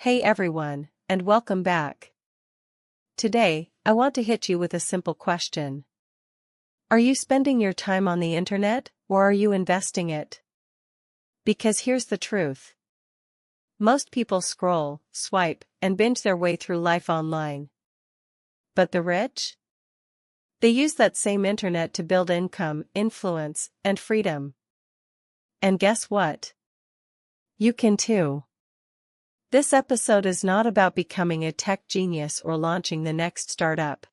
Hey everyone, and welcome back. Today, I want to hit you with a simple question. Are you spending your time on the internet, or are you investing it? Because here's the truth. Most people scroll, swipe, and binge their way through life online. But the rich? They use that same internet to build income, influence, and freedom. And guess what? You can too. This episode is not about becoming a tech genius or launching the next startup.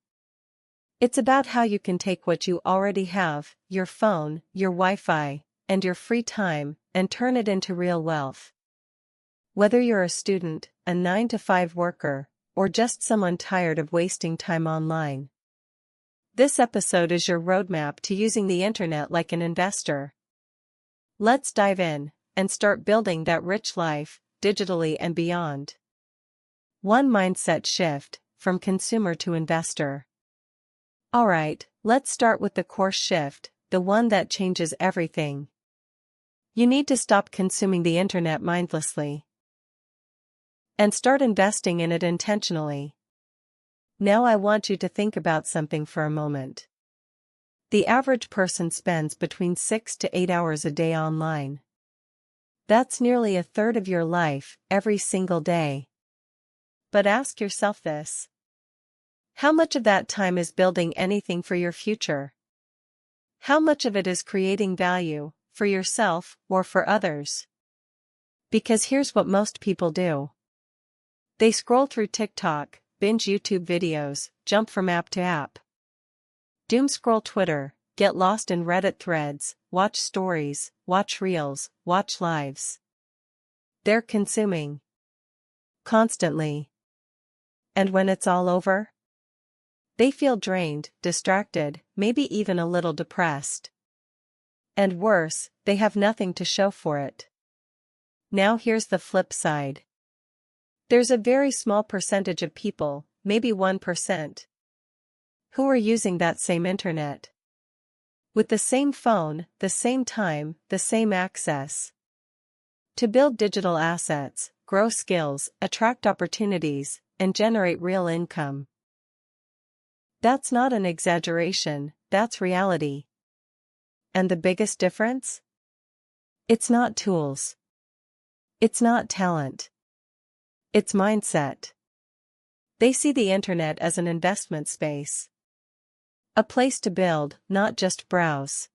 It's about how you can take what you already have, your phone, your Wi-Fi, and your free time, and turn it into real wealth. Whether you're a student, a 9-to-5 worker, or just someone tired of wasting time online. This episode is your roadmap to using the internet like an investor. Let's dive in and start building that rich life, digitally and beyond. 1 Mindset shift, from consumer to investor. Alright, let's start with the core shift, the one that changes everything. You need to stop consuming the internet mindlessly and start investing in it intentionally. Now I want you to think about something for a moment. The average person spends between 6 to 8 hours a day online. That's nearly a third of your life, every single day. But ask yourself this. How much of that time is building anything for your future? How much of it is creating value, for yourself or for others? Because here's what most people do. They scroll through TikTok, binge YouTube videos, jump from app to app. Doom scroll Twitter, get lost in Reddit threads, watch stories, watch reels, watch lives. They're consuming constantly. And when it's all over, they feel drained, distracted, maybe even a little depressed. And worse, they have nothing to show for it. Now here's the flip side. There's a very small percentage of people, maybe 1%, who are using that same internet. With the same phone, the same time, the same access. To build digital assets, grow skills, attract opportunities, and generate real income. That's not an exaggeration, that's reality. And the biggest difference? It's not tools. It's not talent. It's mindset. They see the internet as an investment space. A place to build, not just browse.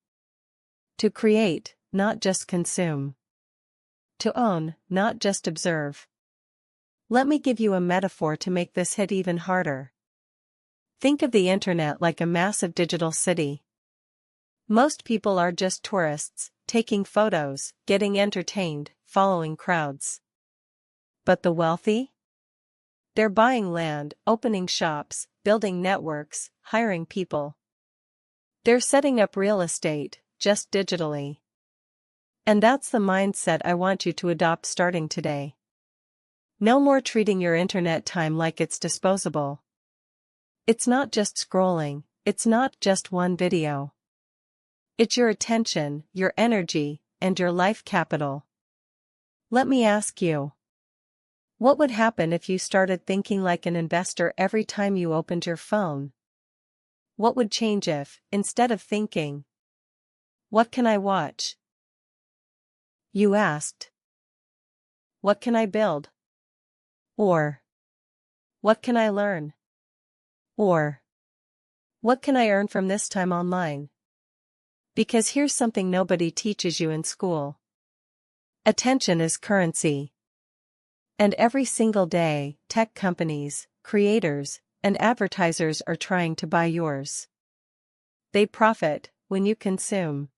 To create, not just consume. To own, not just observe. Let me give you a metaphor to make this hit even harder. Think of the internet like a massive digital city. Most people are just tourists, taking photos, getting entertained, following crowds. But the wealthy? They're buying land, opening shops, building networks, hiring people. They're setting up real estate, just digitally. And that's the mindset I want you to adopt starting today. No more treating your internet time like it's disposable. It's not just scrolling, it's not just one video. It's your attention, your energy, and your life capital. Let me ask you. What would happen if you started thinking like an investor every time you opened your phone? What would change if, instead of thinking, "What can I watch?" you asked, "What can I build?" Or, "What can I learn?" Or, "What can I earn from this time online?" Because here's something nobody teaches you in school. Attention is currency. And every single day, tech companies, creators, and advertisers are trying to buy yours. They profit when you consume.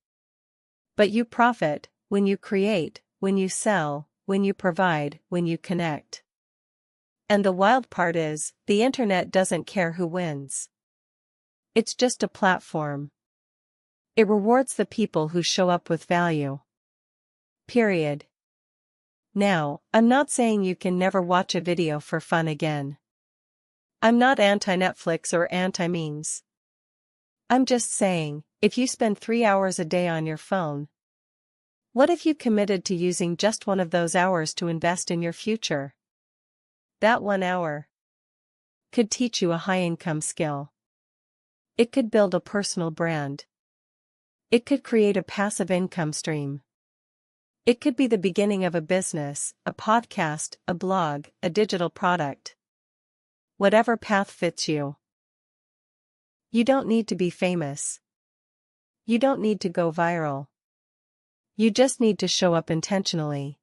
But you profit when you create, when you sell, when you provide, when you connect. And the wild part is, the internet doesn't care who wins. It's just a platform. It rewards the people who show up with value. Period. Now, I'm not saying you can never watch a video for fun again. I'm not anti-Netflix or anti-memes. I'm just saying, if you spend 3 hours a day on your phone, what if you committed to using just one of those hours to invest in your future? That 1 hour could teach you a high-income skill. It could build a personal brand. It could create a passive income stream. It could be the beginning of a business, a podcast, a blog, a digital product. Whatever path fits you. You don't need to be famous. You don't need to go viral. You just need to show up intentionally.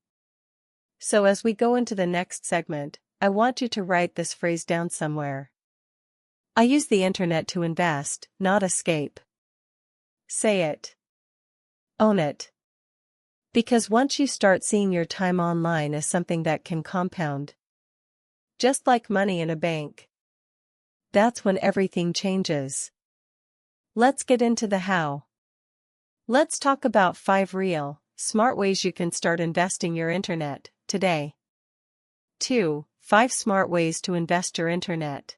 So as we go into the next segment, I want you to write this phrase down somewhere. I use the internet to invest, not escape. Say it. Own it. Because once you start seeing your time online as something that can compound, just like money in a bank, that's when everything changes. Let's get into the how. Let's talk about 5 real, smart ways you can start investing your internet today. 2. 5 smart ways to invest your internet.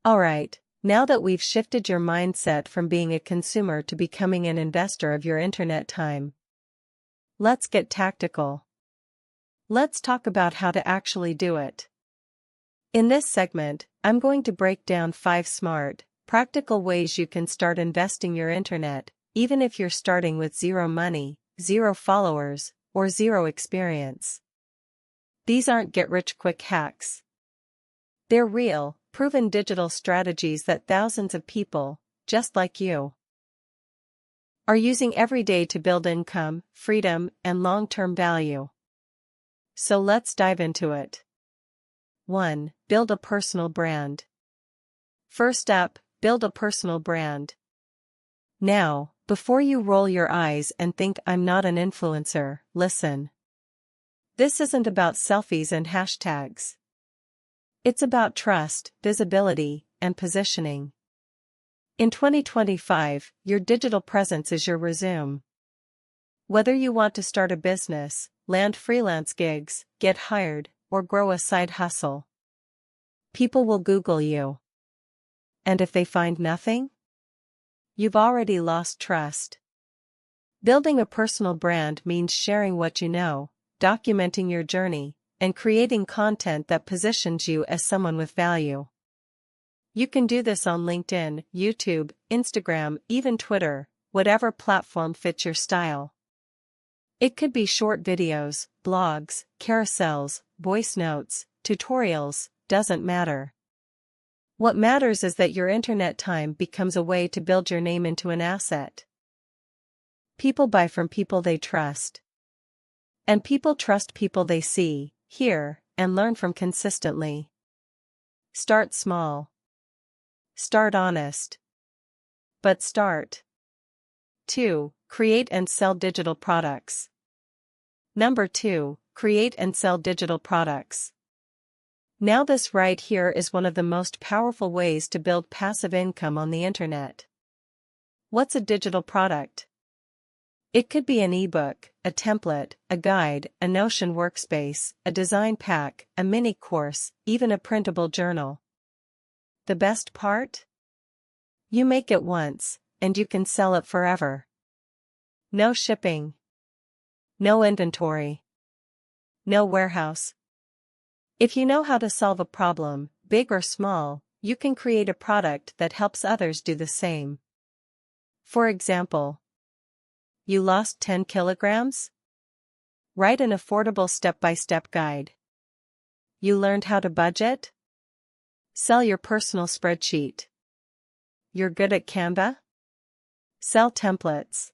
Alright, now that we've shifted your mindset from being a consumer to becoming an investor of your internet time, let's get tactical. Let's talk about how to actually do it. In this segment, I'm going to break down 5 smart, practical ways you can start investing your internet, even if you're starting with 0 money, 0 followers, or 0 experience. These aren't get-rich-quick hacks. They're real, proven digital strategies that thousands of people, just like you, are using every day to build income, freedom, and long-term value. So let's dive into it. 1. Build a personal brand. First up, build a personal brand. Now, before you roll your eyes and think I'm not an influencer, listen. This isn't about selfies and hashtags. It's about trust, visibility, and positioning. In 2025, your digital presence is your resume. Whether you want to start a business, land freelance gigs, get hired, or grow a side hustle, people will Google you. And if they find nothing, you've already lost trust. Building a personal brand means sharing what you know, documenting your journey, and creating content that positions you as someone with value. You can do this on LinkedIn, YouTube, Instagram, even Twitter, whatever platform fits your style. It could be short videos, blogs, carousels, voice notes, tutorials, doesn't matter. What matters is that your internet time becomes a way to build your name into an asset. People buy from people they trust. And people trust people they see, hear, and learn from consistently. Start small. Start honest. But start. 2. Create and sell digital products. Number 2. Create and sell digital products. Now this right here is one of the most powerful ways to build passive income on the internet. What's a digital product? It could be an ebook, a template, a guide, a Notion workspace, a design pack, a mini course, even a printable journal. The best part? You make it once, and you can sell it forever. No shipping. No inventory. No warehouse. If you know how to solve a problem, big or small, you can create a product that helps others do the same. For example, you lost 10 kilograms? Write an affordable step-by-step guide. You learned how to budget? Sell your personal spreadsheet. You're good at Canva? Sell templates.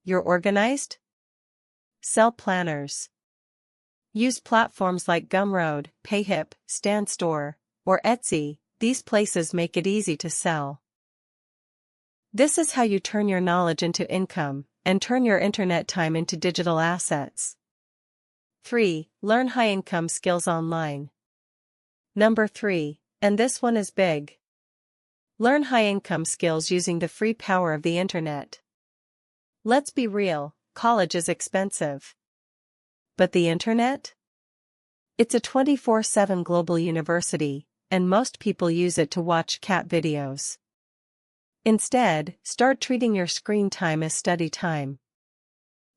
You're organized? Sell planners. Use platforms like Gumroad, Payhip, StanStore, or Etsy. These places make it easy to sell. This is how you turn your knowledge into income, and turn your internet time into digital assets. 3. Learn high-income skills online. Number 3, and this one is big. Learn high-income skills using the free power of the internet. Let's be real, college is expensive. But the internet? It's a 24/7 global university, and most people use it to watch cat videos. Instead, start treating your screen time as study time.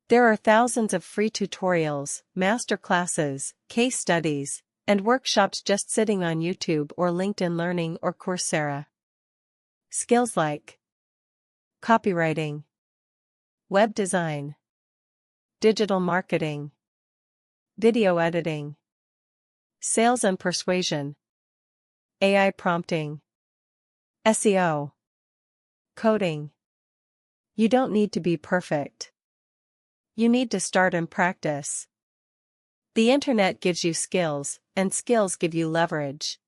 There are thousands of free tutorials, masterclasses, case studies, and workshops just sitting on YouTube or LinkedIn Learning or Coursera. Skills like copywriting, web design, digital marketing, video editing, sales and persuasion, AI prompting, SEO, coding. You don't need to be perfect. You need to start and practice. The internet gives you skills, and skills give you leverage.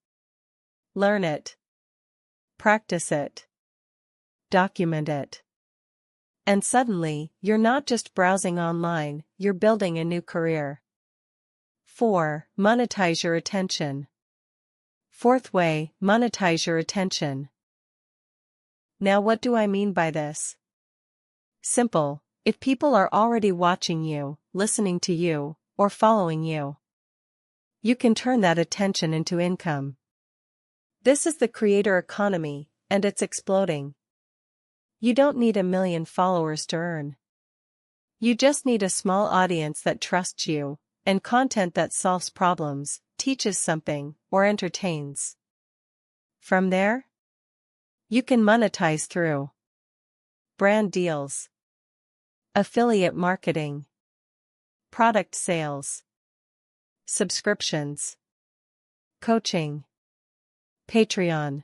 Learn it. Practice it. Document it. And suddenly, you're not just browsing online, you're building a new career. 4. Monetize your attention. Fourth way, monetize your attention. Now what do I mean by this? Simple. If people are already watching you, listening to you, or following you, you can turn that attention into income. This is the creator economy, and it's exploding. You don't need 1 million followers to earn. You just need a small audience that trusts you, and content that solves problems, teaches something, or entertains. From there, you can monetize through brand deals, affiliate marketing, product sales, subscriptions, coaching, Patreon.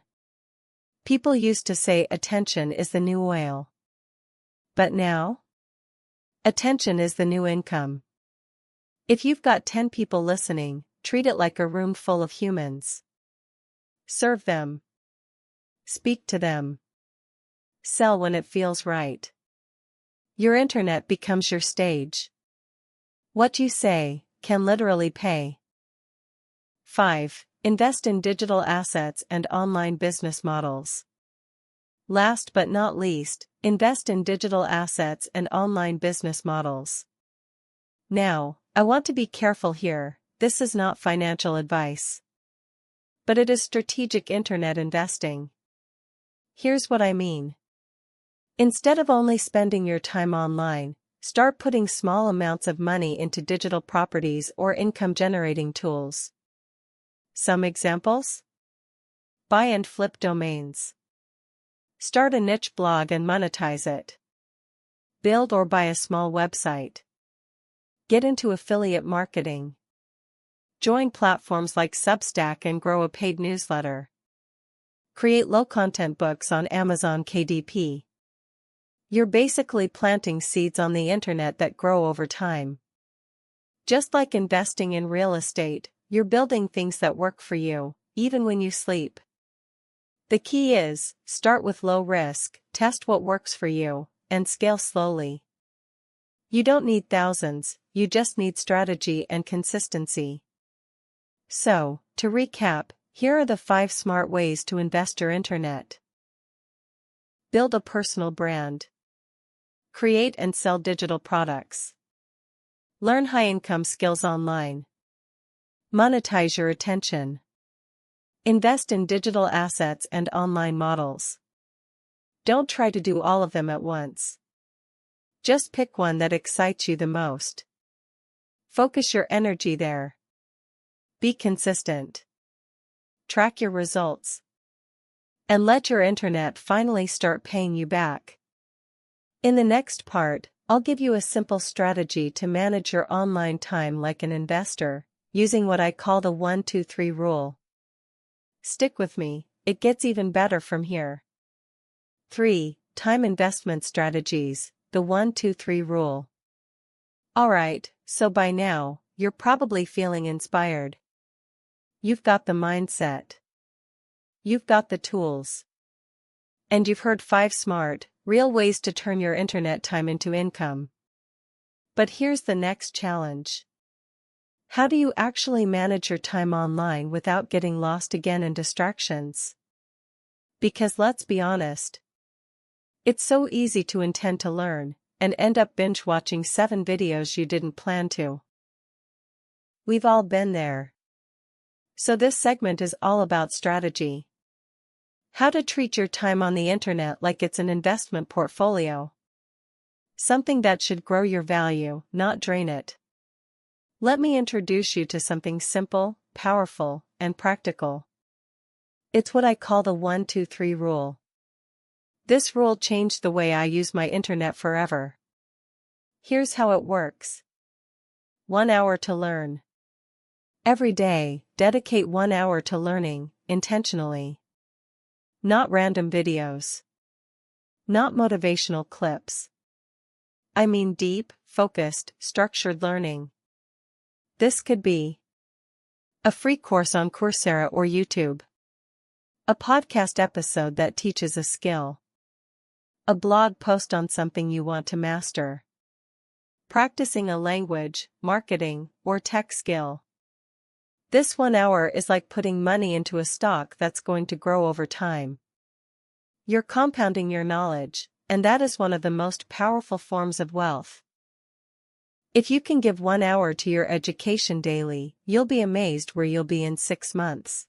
People used to say attention is the new oil. But now, attention is the new income. If you've got 10 people listening, treat it like a room full of humans. Serve them. Speak to them. Sell when it feels right. Your internet becomes your stage. What you say can literally pay. 5. Invest in digital assets and online business models. Last but not least, invest in digital assets and online business models. Now, I want to be careful here, this is not financial advice. But it is strategic internet investing. Here's what I mean. Instead of only spending your time online, start putting small amounts of money into digital properties or income-generating tools. Some examples? Buy and flip domains. Start a niche blog and monetize it. Build or buy a small website. Get into affiliate marketing. Join platforms like Substack and grow a paid newsletter. Create low-content books on Amazon KDP. You're basically planting seeds on the internet that grow over time. Just like investing in real estate, you're building things that work for you, even when you sleep. The key is, start with low risk, test what works for you, and scale slowly. You don't need thousands, you just need strategy and consistency. So, to recap, here are the 5 smart ways to invest your internet. Build a personal brand. Create and sell digital products. Learn high-income skills online. Monetize your attention. Invest in digital assets and online models. Don't try to do all of them at once. Just pick one that excites you the most. Focus your energy there. Be consistent. Track your results. And let your internet finally start paying you back. In the next part, I'll give you a simple strategy to manage your online time like an investor, using what I call the 1-2-3 rule. Stick with me, it gets even better from here. 3. Time investment strategies, the 1-2-3 rule. Alright, so by now, you're probably feeling inspired. You've got the mindset. You've got the tools. And you've heard 5 smart, real ways to turn your internet time into income. But here's the next challenge. How do you actually manage your time online without getting lost again in distractions? Because let's be honest, it's so easy to intend to learn, and end up binge-watching 7 videos you didn't plan to. We've all been there. So this segment is all about strategy. How to treat your time on the internet like it's an investment portfolio. Something that should grow your value, not drain it. Let me introduce you to something simple, powerful, and practical. It's what I call the 1-2-3 rule. This rule changed the way I use my internet forever. Here's how it works. 1 hour to learn. Every day, dedicate 1 hour to learning, intentionally. Not random videos. Not motivational clips. I mean deep, focused, structured learning. This could be a free course on Coursera or YouTube, a podcast episode that teaches a skill, a blog post on something you want to master, practicing a language, marketing, or tech skill. This 1 hour is like putting money into a stock that's going to grow over time. You're compounding your knowledge, and that is one of the most powerful forms of wealth. If you can give 1 hour to your education daily, you'll be amazed where you'll be in 6 months.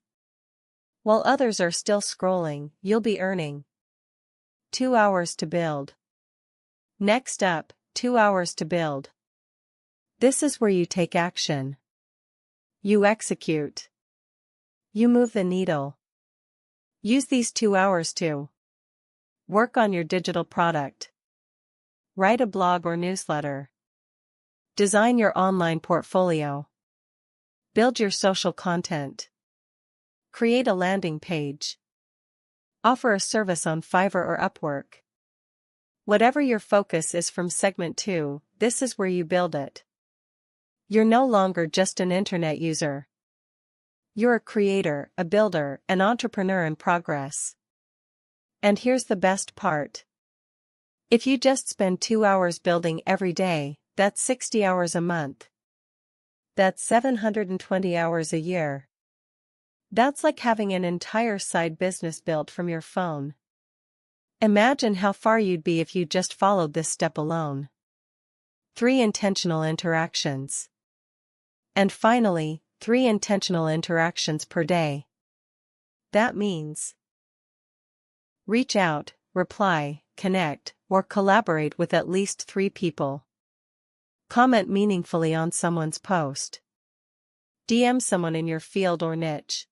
While others are still scrolling, you'll be earning 2 hours to build. Next up, 2 hours to build. This is where you take action. You execute. You move the needle. Use these 2 hours to work on your digital product. Write a blog or newsletter. Design your online portfolio. Build your social content. Create a landing page. Offer a service on Fiverr or Upwork. Whatever your focus is from segment 2, this is where you build it. You're no longer just an internet user. You're a creator, a builder, an entrepreneur in progress. And here's the best part. If you just spend 2 hours building every day, that's 60 hours a month. That's 720 hours a year. That's like having an entire side business built from your phone. Imagine how far you'd be if you just followed this step alone. 3 intentional interactions. And finally, 3 intentional interactions per day. That means reach out, reply, connect, or collaborate with at least 3 people. Comment meaningfully on someone's post. DM someone in your field or niche.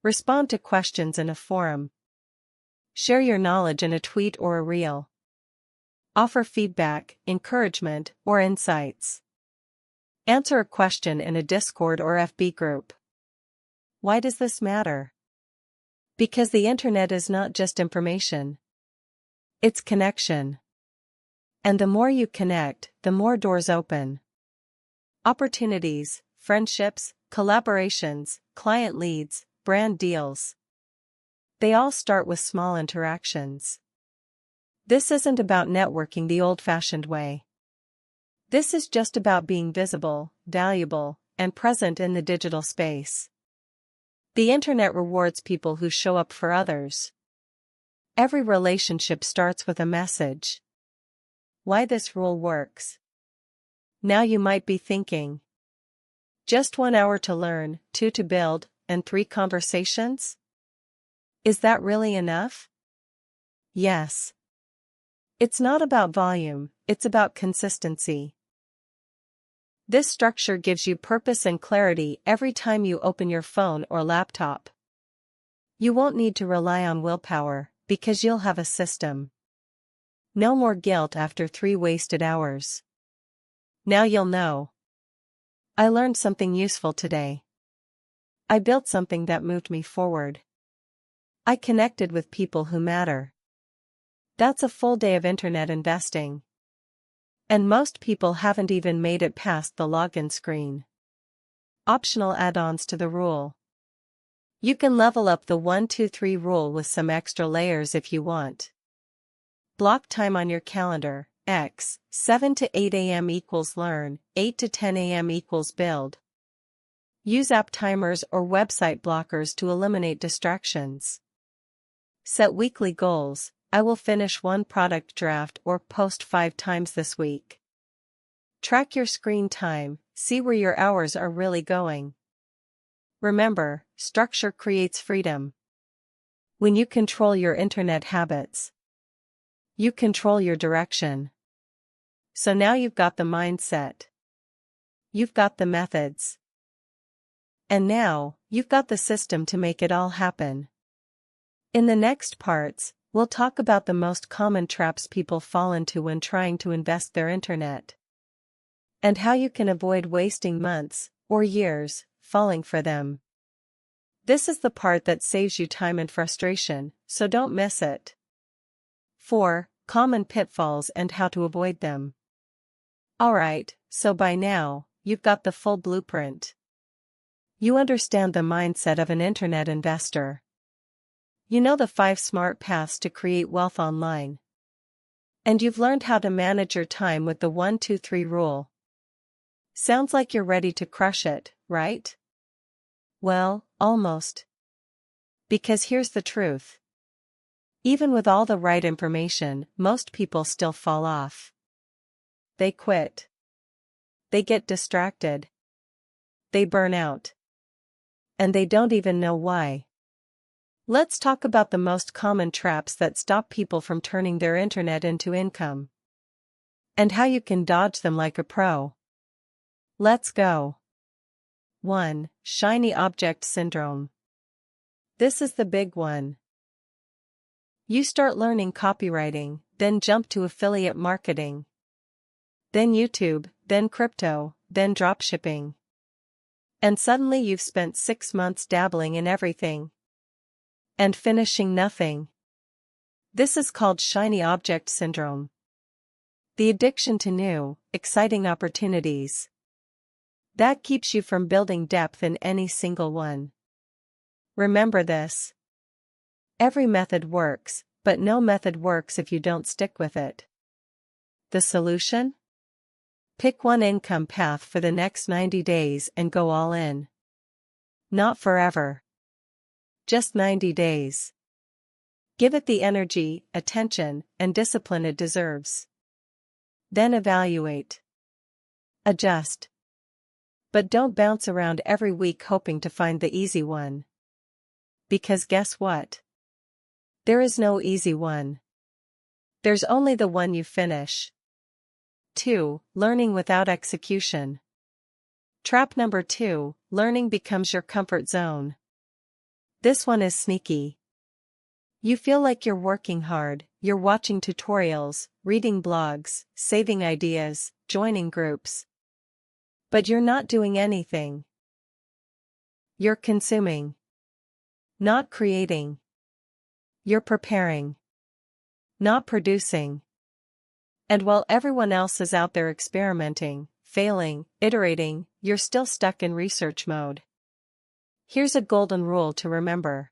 Respond to questions in a forum. Share your knowledge in a tweet or a reel. Offer feedback, encouragement, or insights. Answer a question in a Discord or FB group. Why does this matter? Because the internet is not just information. It's connection. And the more you connect, the more doors open. Opportunities, friendships, collaborations, client leads, brand deals. They all start with small interactions. This isn't about networking the old-fashioned way. This is just about being visible, valuable, and present in the digital space. The internet rewards people who show up for others. Every relationship starts with a message. Why this rule works. Now you might be thinking, just 1 hour to learn, 2 to build, and 3 conversations? Is that really enough? Yes. It's not about volume, it's about consistency. This structure gives you purpose and clarity every time you open your phone or laptop. You won't need to rely on willpower, because you'll have a system. No more guilt after 3 wasted hours. Now you'll know. I learned something useful today. I built something that moved me forward. I connected with people who matter. That's a full day of internet investing. And most people haven't even made it past the login screen. Optional add-ons to the rule. You can level up the 1-2-3 rule with some extra layers if you want. Block time on your calendar. X, 7 to 8 a.m. equals learn, 8 to 10 a.m. equals build. Use app timers or website blockers to eliminate distractions. Set weekly goals. I will finish 1 product draft or post 5 times this week. Track your screen time, see where your hours are really going. Remember, structure creates freedom. When you control your internet habits, you control your direction. So now you've got the mindset. You've got the methods. And now, you've got the system to make it all happen. In the next parts, we'll talk about the most common traps people fall into when trying to invest their internet. And how you can avoid wasting months, or years, falling for them. This is the part that saves you time and frustration, so don't miss it. 4. Common pitfalls and how to avoid them. Alright, so by now, you've got the full blueprint. You understand the mindset of an internet investor. You know the 5 smart paths to create wealth online. And you've learned how to manage your time with the 1-2-3 rule. Sounds like you're ready to crush it, right? Well, almost. Because here's the truth. Even with all the right information, most people still fall off. They quit. They get distracted. They burn out. And they don't even know why. Let's talk about the most common traps that stop people from turning their internet into income. And how you can dodge them like a pro. Let's go. 1. Shiny object syndrome. This is the big one. You start learning copywriting, then jump to affiliate marketing. Then YouTube, then crypto, then dropshipping. And suddenly you've spent 6 months dabbling in everything. And finishing nothing. This is called shiny object syndrome. The addiction to new, exciting opportunities. That keeps you from building depth in any single one. Remember this. Every method works, but no method works if you don't stick with it. The solution? Pick one income path for the next 90 days and go all in. Not forever. Just 90 days. Give it the energy, attention, and discipline it deserves. Then evaluate. Adjust. But don't bounce around every week hoping to find the easy one. Because guess what? There is no easy one. There's only the one you finish. 2. Learning without execution. Trap number 2, learning becomes your comfort zone. This one is sneaky. You feel like you're working hard, you're watching tutorials, reading blogs, saving ideas, joining groups. But you're not doing anything. You're consuming. Not creating. You're preparing. Not producing. And while everyone else is out there experimenting, failing, iterating, you're still stuck in research mode. Here's a golden rule to remember.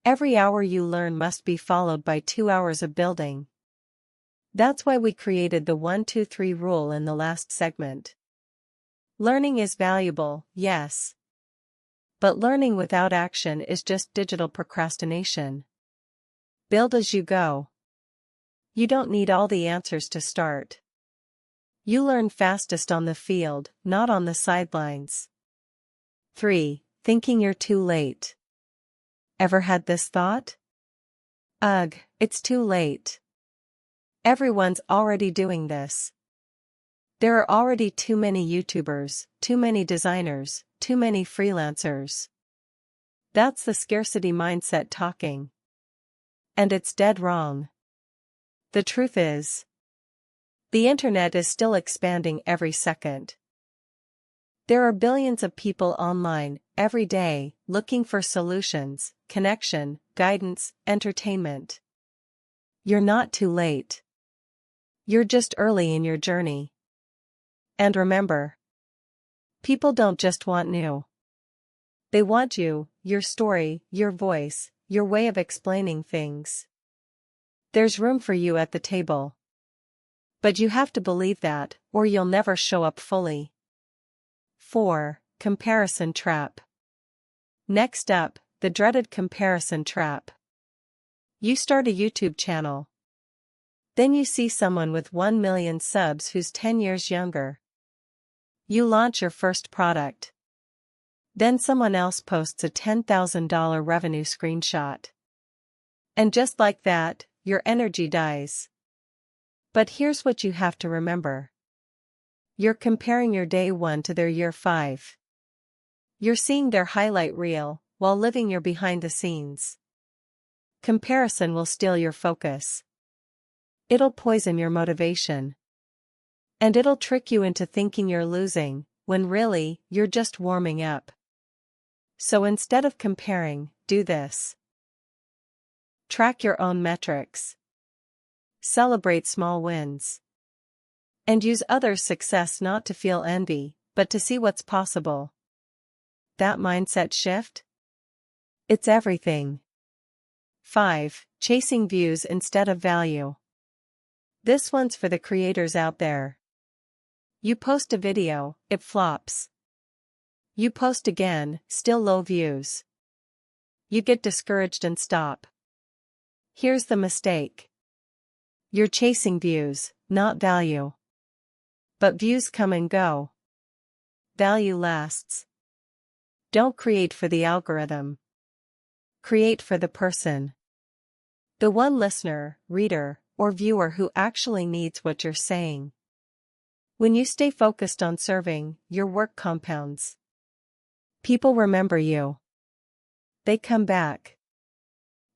Every hour you learn must be followed by 2 hours of building. That's why we created the 1-2-3 rule in the last segment. Learning is valuable, yes. But learning without action is just digital procrastination. Build as you go. You don't need all the answers to start. You learn fastest on the field, not on the sidelines. 3. Thinking you're too late. Ever had this thought? Ugh, it's too late. Everyone's already doing this. There are already too many YouTubers, too many designers, too many freelancers. That's the scarcity mindset talking. And it's dead wrong. The truth is, the internet is still expanding every second. There are billions of people online, every day, looking for solutions, connection, guidance, entertainment. You're not too late. You're just early in your journey. And remember, people don't just want new. They want you, your story, your voice, your way of explaining things. There's room for you at the table. But you have to believe that, or you'll never show up fully. 4. Comparison trap. Next up, the dreaded comparison trap. You start a YouTube channel. Then you see someone with 1 million subs who's 10 years younger. You launch your first product. Then someone else posts a $10,000 revenue screenshot. And just like that, your energy dies. But here's what you have to remember. You're comparing your day 1 to their year 5. You're seeing their highlight reel, while living your behind the scenes. Comparison will steal your focus. It'll poison your motivation. And it'll trick you into thinking you're losing, when really, you're just warming up. So instead of comparing, do this. Track your own metrics. Celebrate small wins. And use others' success not to feel envy, but to see what's possible. That mindset shift? It's everything. 5. Chasing views instead of value. This one's for the creators out there. You post a video, it flops. You post again, still low views. You get discouraged and stop. Here's the mistake. You're chasing views, not value. But views come and go. Value lasts. Don't create for the algorithm. Create for the person. The one listener, reader, or viewer who actually needs what you're saying. When you stay focused on serving, your work compounds. People remember you. They come back.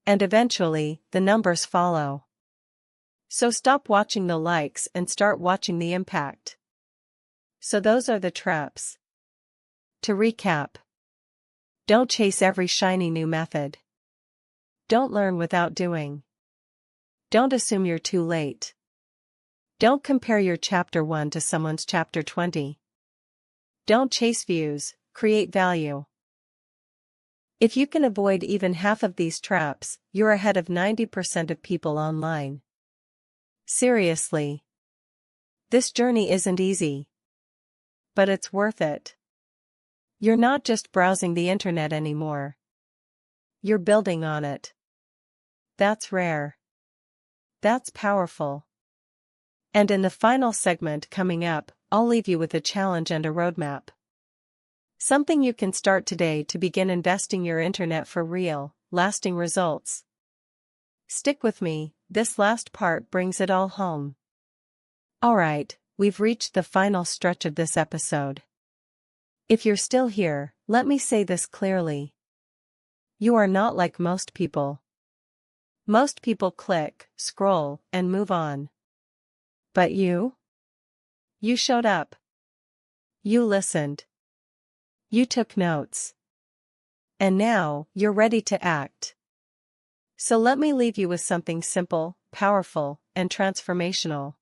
And eventually, the numbers follow. So stop watching the likes and start watching the impact. So those are the traps. To recap. Don't chase every shiny new method. Don't learn without doing. Don't assume you're too late. Don't compare your chapter 1 to someone's chapter 20. Don't chase views, create value. If you can avoid even half of these traps, you're ahead of 90% of people online. Seriously. This journey isn't easy. But it's worth it. You're not just browsing the internet anymore. You're building on it. That's rare. That's powerful. And in the final segment coming up, I'll leave you with a challenge and a roadmap. Something you can start today to begin investing your internet for real, lasting results. Stick with me, this last part brings it all home. Alright, we've reached the final stretch of this episode. If you're still here, let me say this clearly. You are not like most people. Most people click, scroll, and move on. But you? You showed up. You listened. You took notes. And now, you're ready to act. So let me leave you with something simple, powerful, and transformational.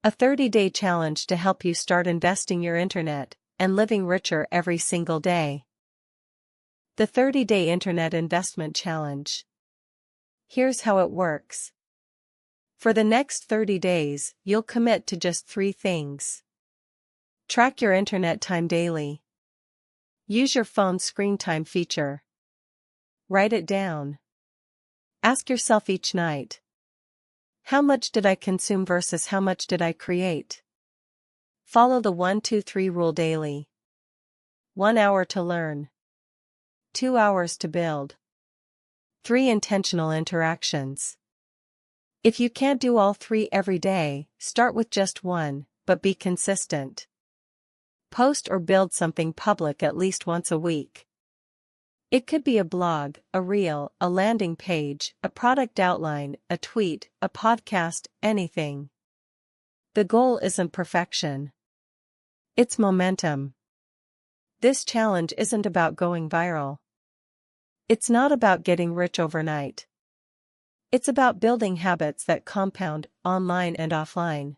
A 30-day challenge to help you start investing your internet and living richer every single day. The 30-day Internet Investment Challenge. Here's how it works. For the next 30 days, you'll commit to just 3 things. Track your internet time daily. Use your phone's screen time feature. Write it down. Ask yourself each night. How much did I consume versus how much did I create? Follow the 1-2-3 rule daily. 1 hour to learn. 2 hours to build. 3 intentional interactions. If you can't do all 3 every day, start with just 1, but be consistent. Post or build something public at least once a week. It could be a blog, a reel, a landing page, a product outline, a tweet, a podcast, anything. The goal isn't perfection. It's momentum. This challenge isn't about going viral. It's not about getting rich overnight. It's about building habits that compound, online and offline.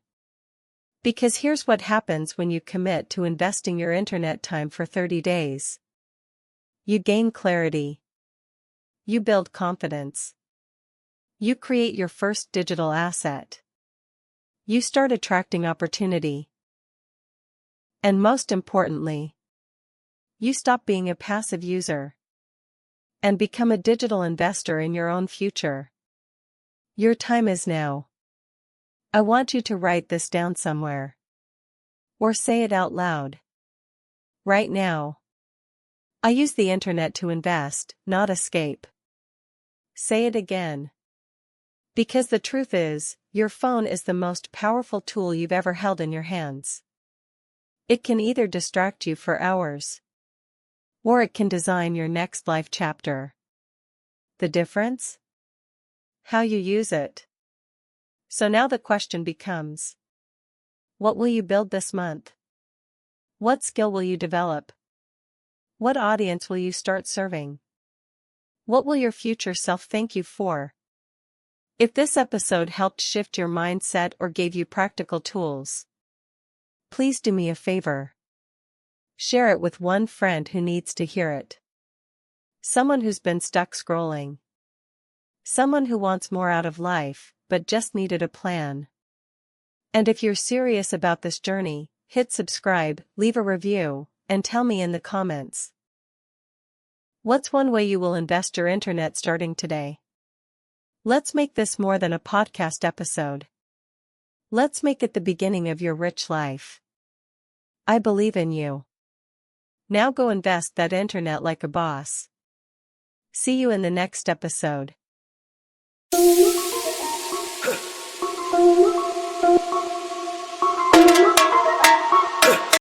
Because here's what happens when you commit to investing your internet time for 30 days. You gain clarity. You build confidence. You create your first digital asset. You start attracting opportunity. And most importantly, you stop being a passive user and become a digital investor in your own future. Your time is now. I want you to write this down somewhere. Or say it out loud. Right now. I use the internet to invest, not escape. Say it again. Because the truth is, your phone is the most powerful tool you've ever held in your hands. It can either distract you for hours Or it can design your next life chapter. The difference? How you use it. So now the question becomes: what will you build this month? What skill will you develop? What audience will you start serving? What will your future self thank you for? If this episode helped shift your mindset or gave you practical tools, please do me a favor. Share it with one friend who needs to hear it. Someone who's been stuck scrolling. Someone who wants more out of life, but just needed a plan. And if you're serious about this journey, hit subscribe, leave a review, and tell me in the comments. What's one way you will invest your internet starting today? Let's make this more than a podcast episode. Let's make it the beginning of your rich life. I believe in you. Now go invest that internet like a boss. See you in the next episode.